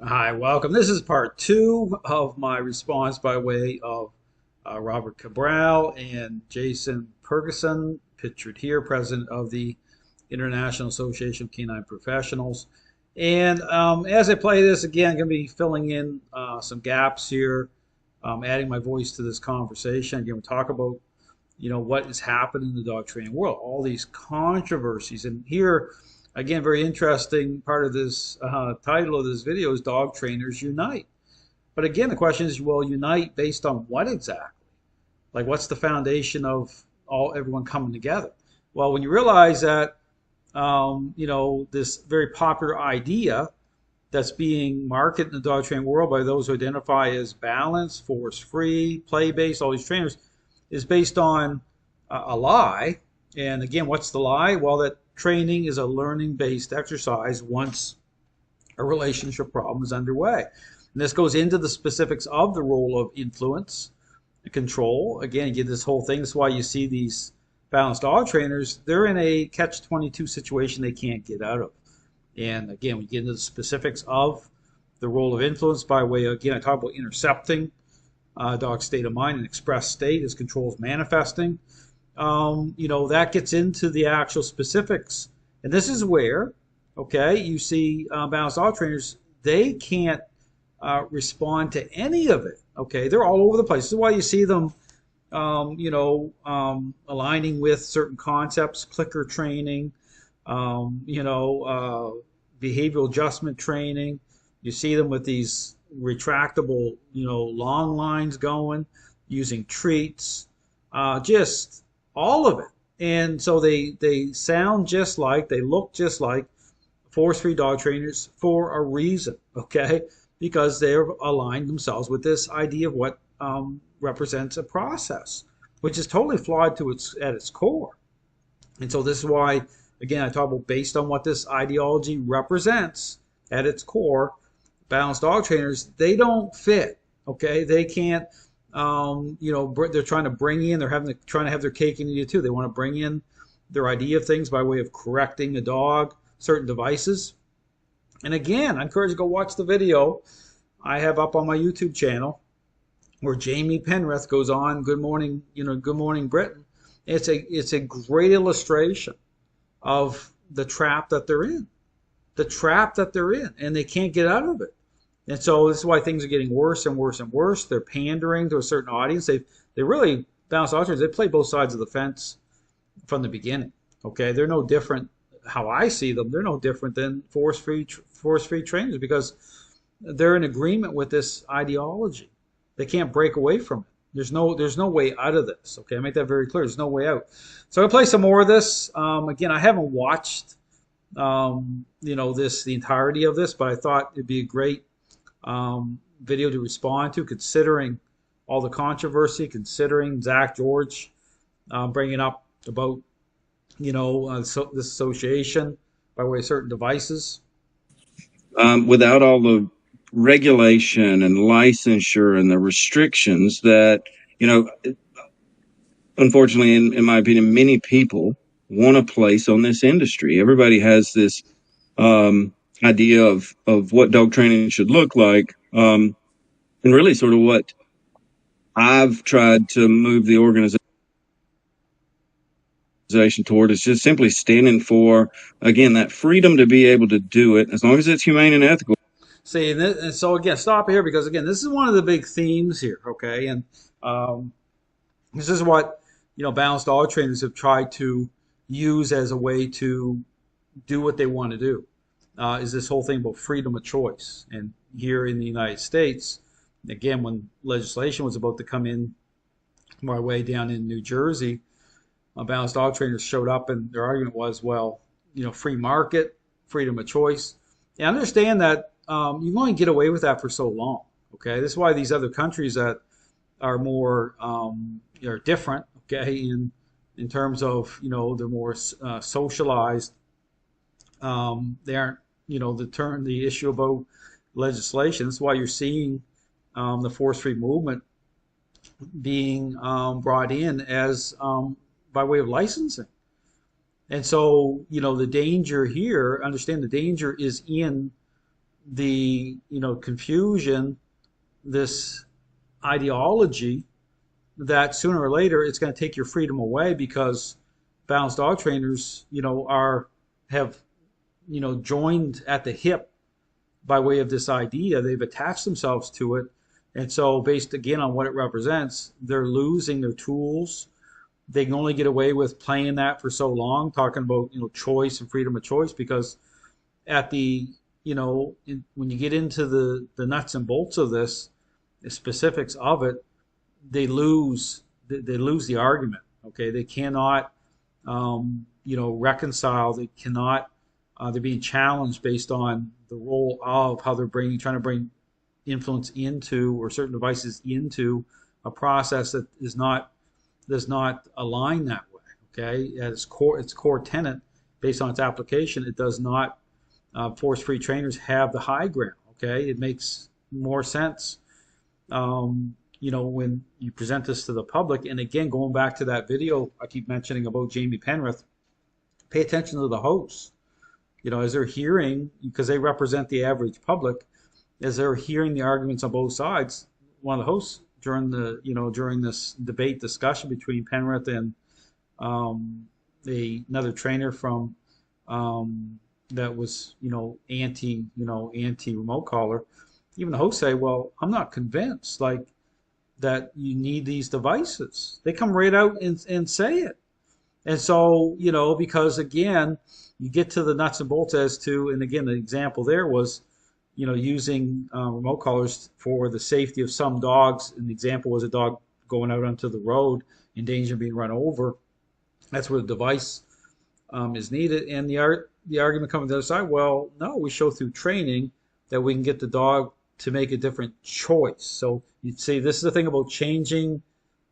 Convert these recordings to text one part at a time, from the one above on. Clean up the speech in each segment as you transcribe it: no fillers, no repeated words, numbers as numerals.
Hi, welcome. This is part two of my response by way of Robert Cabral and Jason Purgason, pictured here, president of the International Association of Canine Professionals. And as I play this, again, I'm going to be filling in some gaps here, adding my voice to this conversation. Again, we'll talk about, what is happening in the dog training world, all these controversies. And here, again, very interesting part of this title of this video is Dog Trainers Unite. But again, the question is, well, unite based on what exactly? Like, what's the foundation of everyone coming together? Well, when you realize that, this very popular idea that's being marketed in the dog training world by those who identify as balanced, force-free, play-based, all these trainers, is based on a lie. And again, what's the lie? Well, that training is a learning-based exercise once a relationship problem is underway. And this goes into the specifics of the role of influence and control. Again, you get this whole thing. That's why you see these balanced dog trainers. They're in a catch-22 situation they can't get out of. And again, we get into the specifics of the role of influence by way of, again, I talk about intercepting dog's state of mind and express state as control is manifesting. That gets into the actual specifics. And this is where, okay, you see balanced dog trainers, they can't respond to any of it. Okay, they're all over the place. This is why you see them, aligning with certain concepts, clicker training, behavioral adjustment training. You see them with these retractable, long lines going, using treats, just all of it. And so they sound just like, they look just like force-free dog trainers for a reason, okay? Because they've aligned themselves with this idea of what represents a process, which is totally flawed at its core. And so this is why, again, I talk about based on what this ideology represents at its core, balanced dog trainers, they don't fit, okay? They can't, they're trying to bring in, trying to have their cake and eat it too. They want to bring in their idea of things by way of correcting a dog, certain devices. And again, I encourage you to go watch the video I have up on my YouTube channel where Jamie Penrith goes on, Good Morning, Good Morning Britain. It's a great illustration of the trap that they're in. The trap that they're in, and they can't get out of it. And so this is why things are getting worse and worse and worse. They're pandering to a certain audience. They really, balanced dog trainers, they play both sides of the fence from the beginning. Okay, they're no different. How I see them, they're no different than force-free trainers because they're in agreement with this ideology. They can't break away from it. There's no way out of this. Okay, I make that very clear. There's no way out. So I'm gonna play some more of this. Again, I haven't watched the entirety of this, but I thought it'd be a great video to respond to, considering all the controversy, considering Zach George bringing up about this association by way of certain devices. Without all the regulation and licensure and the restrictions that, unfortunately, in my opinion, many people want to place on this industry. Everybody has this idea of what dog training should look like, and really sort of what I've tried to move the organization toward is just simply standing for, again, that freedom to be able to do it as long as it's humane and ethical. See, and so again, stop here because again, this is one of the big themes here, okay? And this is what balanced dog trainers have tried to use as a way to do what they want to do. Is this whole thing about freedom of choice? And here in the United States, again, when legislation was about to come in my way down in New Jersey, balanced dog trainers showed up, and their argument was, well, free market, freedom of choice. And understand that you can only get away with that for so long. Okay, this is why these other countries that are more are different. Okay, in terms of they're more socialized. They aren't the issue about legislation. That's why you're seeing the force-free movement being brought in as by way of licensing. And so, the danger here, understand the danger is in the confusion, this ideology that sooner or later it's going to take your freedom away, because balanced dog trainers, have joined at the hip by way of this idea. They've attached themselves to it, and so based again on what it represents, they're losing their tools. They can only get away with playing that for so long, talking about choice and freedom of choice, because at the when you get into the nuts and bolts of this, the specifics of it, they lose the argument. Okay, they cannot reconcile. They cannot. They're being challenged based on the role of how they're trying to bring influence into, or certain devices into, a process that does not align that way. Okay, at its core tenet, based on its application, it does not. Force-free trainers have the high ground. Okay, it makes more sense, when you present this to the public. And again, going back to that video I keep mentioning about Jamie Penrith, pay attention to the hosts. As they're hearing, because they represent the average public, as they're hearing the arguments on both sides, one of the hosts during this debate discussion between Penrith and another trainer from that was anti remote collar, even the hosts say, well, I'm not convinced that you need these devices. They come right out and say it. And so, because again, you get to the nuts and bolts as to, and again, the example there was, using remote collars for the safety of some dogs. And the example was a dog going out onto the road in danger of being run over. That's where the device is needed. And the argument coming to the other side, well, no, we show through training that we can get the dog to make a different choice. So you'd say this is the thing about changing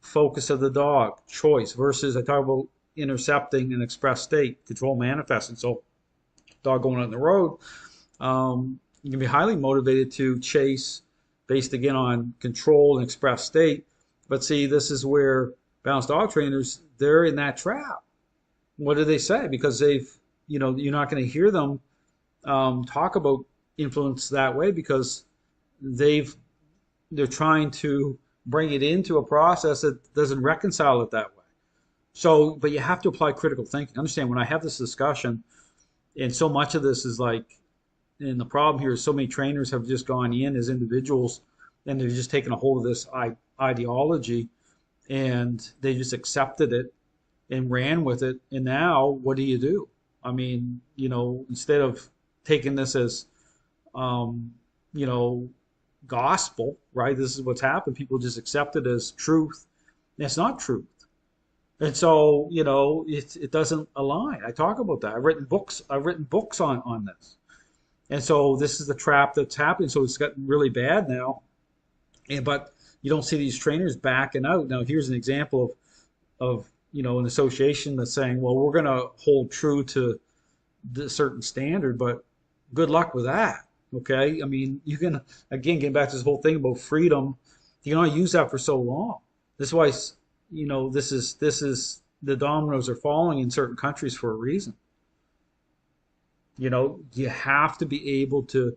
focus of the dog, choice, versus I talk about intercepting an express state, control manifesting. So dog going on the road, you can be highly motivated to chase based again on control and express state. But see, this is where balanced dog trainers, they're in that trap. What do they say? Because they've, you're not going to hear them talk about influence that way, because they're trying to bring it into a process that doesn't reconcile it that way. So, but you have to apply critical thinking. Understand, when I have this discussion, and so much of this is and the problem here is so many trainers have just gone in as individuals, and they're just taking a hold of this ideology, and they just accepted it and ran with it. And now, what do? I mean, instead of taking this as, gospel, right? This is what's happened. People just accept it as truth. And it's not truth. And so, it doesn't align. I talk about that. I've written books on this. And so this is the trap that's happening. So it's gotten really bad now. But you don't see these trainers backing out. Now, here's an example of an association that's saying, well, we're going to hold true to this certain standard, but good luck with that. Okay. I mean, you can, again, get back to this whole thing about freedom. You can only use that for so long. This is why, this is the dominoes are falling in certain countries for a reason. You have to be able to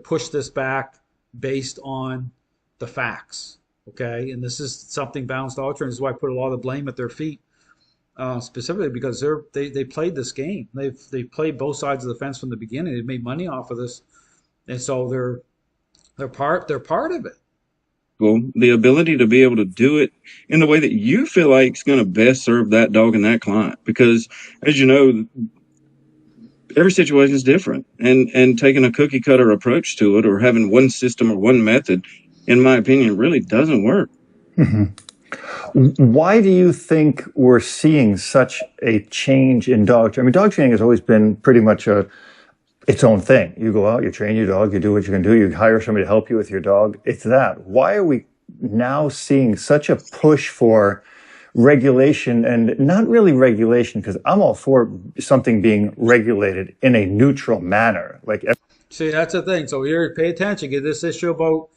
push this back based on the facts. Okay. And this is something balanced dog trainers, is why I put a lot of the blame at their feet. Specifically because they played this game. They played both sides of the fence from the beginning. They made money off of this, and so they're part of it. Well, the ability to be able to do it in the way that you feel like is going to best serve that dog and that client, because as you know, every situation is different, and taking a cookie cutter approach to it, or having one system or one method, in my opinion, really doesn't work. Mm-hmm. Why do you think we're seeing such a change in dog training? I mean, dog training has always been pretty much its own thing. You go out, you train your dog, you do what you can do, you hire somebody to help you with your dog. It's that. Why are we now seeing such a push for regulation, and not really regulation, because I'm all for something being regulated in a neutral manner? See, that's the thing. So here, pay attention. Get this issue about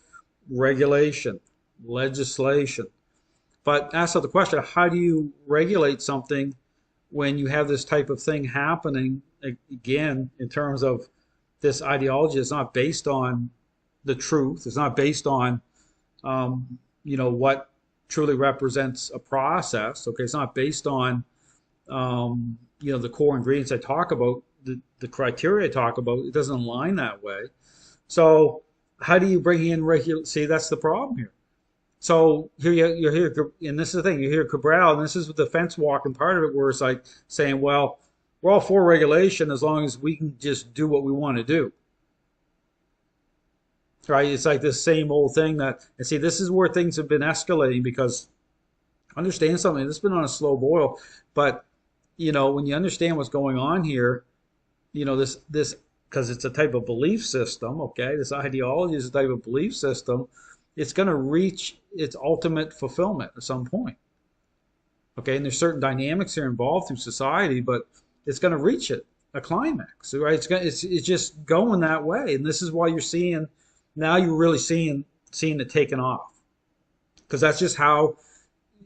regulation, legislation. But ask the question, how do you regulate something when you have this type of thing happening, again, in terms of this ideology is not based on the truth. It's not based on what truly represents a process. Okay, it's not based on the core ingredients I talk about, the criteria I talk about. It doesn't align that way. So how do you bring in regular? See, that's the problem here. So here you're here, and this is the thing. You hear Cabral, and this is the fence walking part of it, where it's like saying, "Well, we're all for regulation as long as we can just do what we want to do." Right? It's like this same old thing and see, this is where things have been escalating because understand something. This has been on a slow boil, but when you understand what's going on here, this because it's a type of belief system. Okay, this ideology is a type of belief system. It's going to reach its ultimate fulfillment at some point. Okay, and there's certain dynamics here involved through society, but it's going to reach a climax, right? It's just going that way, and this is why you're really seeing it taken off, because that's just how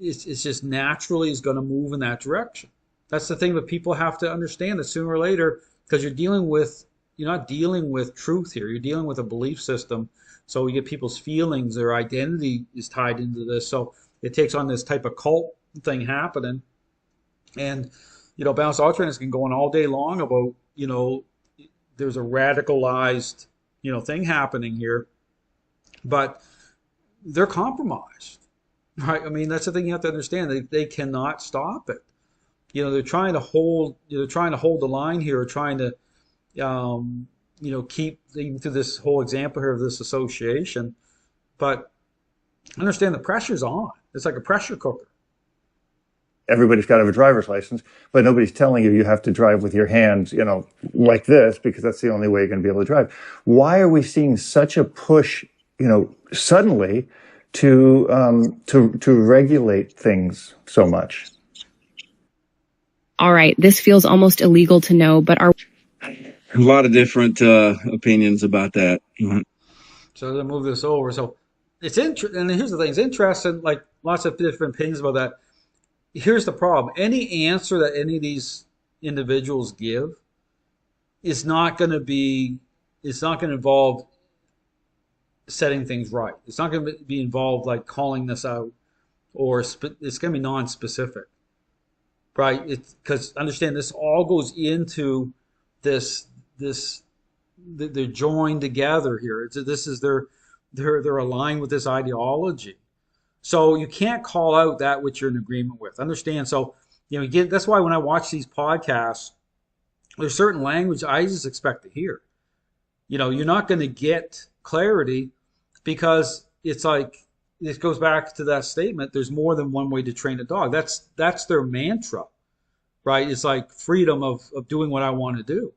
it's just naturally is going to move in that direction. That's the thing that people have to understand, that sooner or later, because you're not dealing with truth here. You're dealing with a belief system. So you get people's feelings, their identity is tied into this. So it takes on this type of cult thing happening. And, balanced dog trainers can go on all day long about, there's a radicalized, thing happening here, but they're compromised, right? I mean, that's the thing you have to understand. They cannot stop it. They're trying to hold the line here, or trying to, keep even through this whole example here of this association, but understand the pressure's on. It's like a pressure cooker. Everybody's got to have a driver's license, but nobody's telling you have to drive with your hands, like this, because that's the only way you're going to be able to drive. Why are we seeing such a push, suddenly to regulate things so much? All right, this feels almost illegal to know, but a lot of different opinions about that. Mm-hmm. So to move this over, so it's interesting. And here's the thing: it's interesting. Like lots of different opinions about that. Here's the problem: any answer that any of these individuals give is not going to be. It's not going to involve setting things right. It's not going to be involved like calling this out, or it's going to be non-specific, right? It's because understand this all goes into this they're joined together here. They're aligned with this ideology. So you can't call out that which you're in agreement with. Understand? So that's why when I watch these podcasts, there's certain language I just expect to hear. You're not going to get clarity because it's like it goes back to that statement. There's more than one way to train a dog. That's their mantra, right? It's like freedom of doing what I want to do.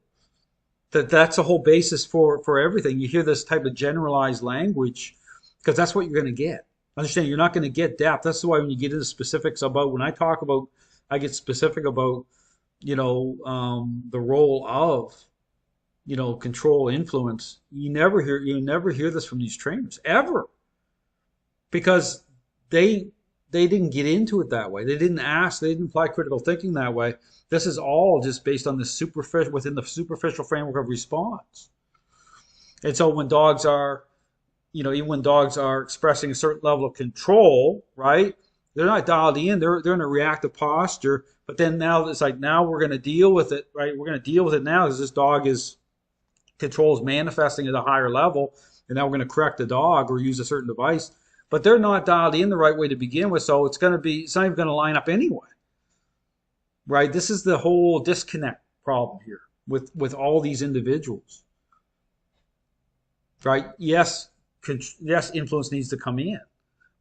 That's a whole basis for everything. You hear this type of generalized language because that's what you're going to get. Understand, you're not going to get depth. That's why when you get into specifics about, when I get specific about, the role of, control, influence. You never hear this from these trainers ever, because they didn't get into it that way. They didn't apply critical thinking that way. This is all just based on the within the superficial framework of response. And so when dogs are, even when dogs are expressing a certain level of control, right? They're not dialed in. They're in a reactive posture. But then now it's like, now we're going to deal with it, right? We're going to deal with it now because this dog control is manifesting at a higher level. And now we're going to correct the dog or use a certain device. But they're not dialed in the right way to begin with. So it's not even going to line up anyway. Right? This is the whole disconnect problem here with all these individuals. Right? Yes, influence needs to come in,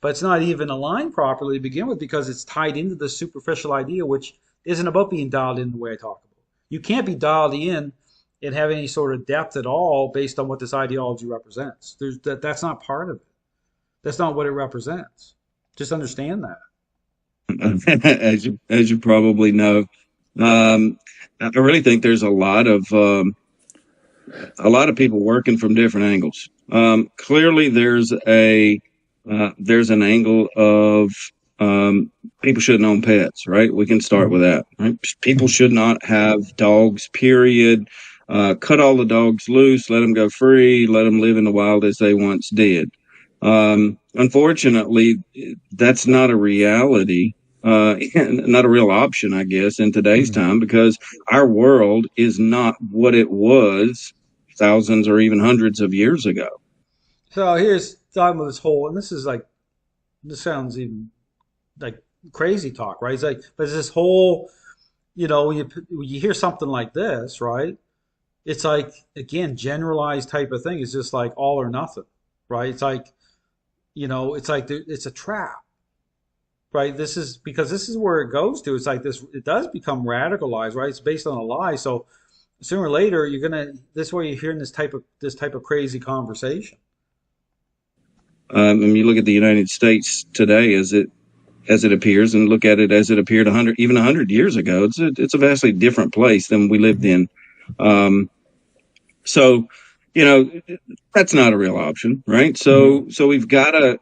but it's not even aligned properly to begin with because it's tied into the superficial idea, which isn't about being dialed in the way I talk about. You can't be dialed in and have any sort of depth at all based on what this ideology represents. That's not part of it. That's not what it represents. Just understand that. As you probably know, I really think there's a lot of people working from different angles. Clearly, there's an angle of people shouldn't own pets, right? We can start with that, right? People should not have dogs, period. cut all the dogs loose, let them go free, let them live in the wild as they once did. Unfortunately, that's not a reality, not a real option, I guess, in today's time, because our world is not what it was thousands or even hundreds of years ago. So here's talking about this whole, and this sounds even like crazy talk, right? It's like, but it's this whole, when you hear something like this, right? It's like, again, generalized type of thing. It's just like all or nothing, right? It's like, it's a trap, right? This is where it goes to. It's like this, it does become radicalized, right? It's based on a lie. So sooner or later, this is where you're hearing this type of crazy conversation. And you look at the United States today as it appears, and look at it as it appeared 100 years ago. It's a vastly different place than we lived in. So, you know, that's not a real option, right? So we've got to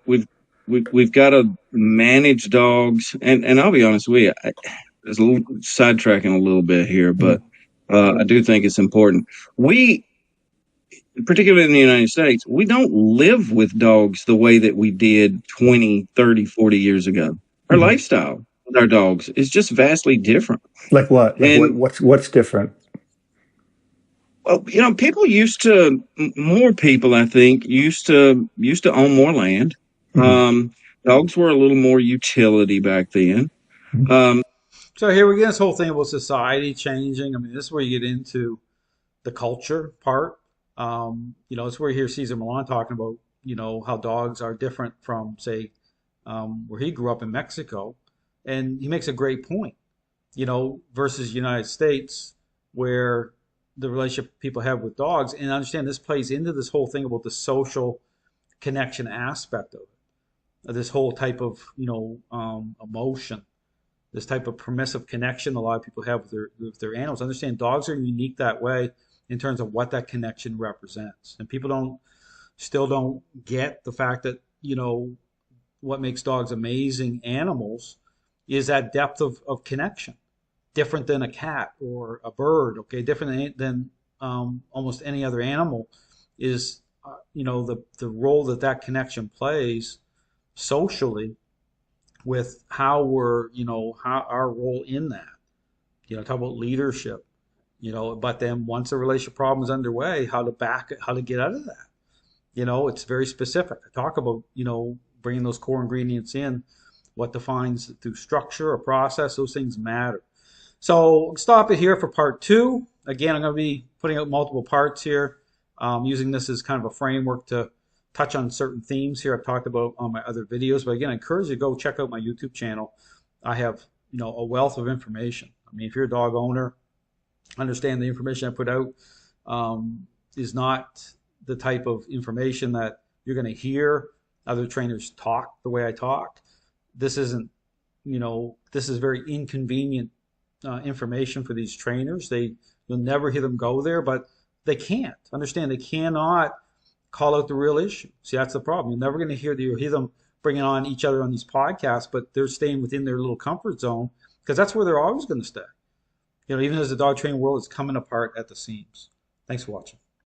manage dogs, and I'll be honest with you, there's a little sidetracking a little bit here, but I do think it's important. We, particularly in the United States, we don't live with dogs the way that we did 20, 30, 40 years ago. Our lifestyle with our dogs is just vastly different. Like what? And What's different? well, people more people, I think, used to own more land. Dogs were a little more utility back then. Um, So here we get this whole thing about society changing. I mean, this is where you get into the culture part. It's where you hear Cesar Millan talking about, how dogs are different from, say, where he grew up in Mexico. And he makes a great point, versus United States, where the relationship people have with dogs. And I understand this plays into this whole thing about the social connection aspect of this whole type of, emotion, this type of permissive connection a lot of people have with their animals. I understand dogs are unique that way in terms of what that connection represents. And people still don't get the fact that, what makes dogs amazing animals is that depth of connection. Different than a cat or a bird, okay? Different than almost any other animal is, the role that connection plays socially with how our role in that. Talk about leadership, but then once a relationship problem is underway, how to get out of that. It's very specific. I talk about, bringing those core ingredients in, what defines through structure or process, those things matter. So stop it here for part 2. Again, I'm going to be putting out multiple parts here, using this as kind of a framework to touch on certain themes here I've talked about on my other videos. But again, I encourage you to go check out my YouTube channel. I have, a wealth of information. I mean, if you're a dog owner, understand the information I put out is not the type of information that you're going to hear other trainers talk the way I talk. This isn't, this is very inconvenient information for these trainers. You'll never hear them go there, but they can't. Understand, they cannot call out the real issue. See, that's the problem. You're never going to hear them bringing on each other on these podcasts, but they're staying within their little comfort zone because that's where they're always going to stay. Even as the dog training world is coming apart at the seams. Thanks for watching.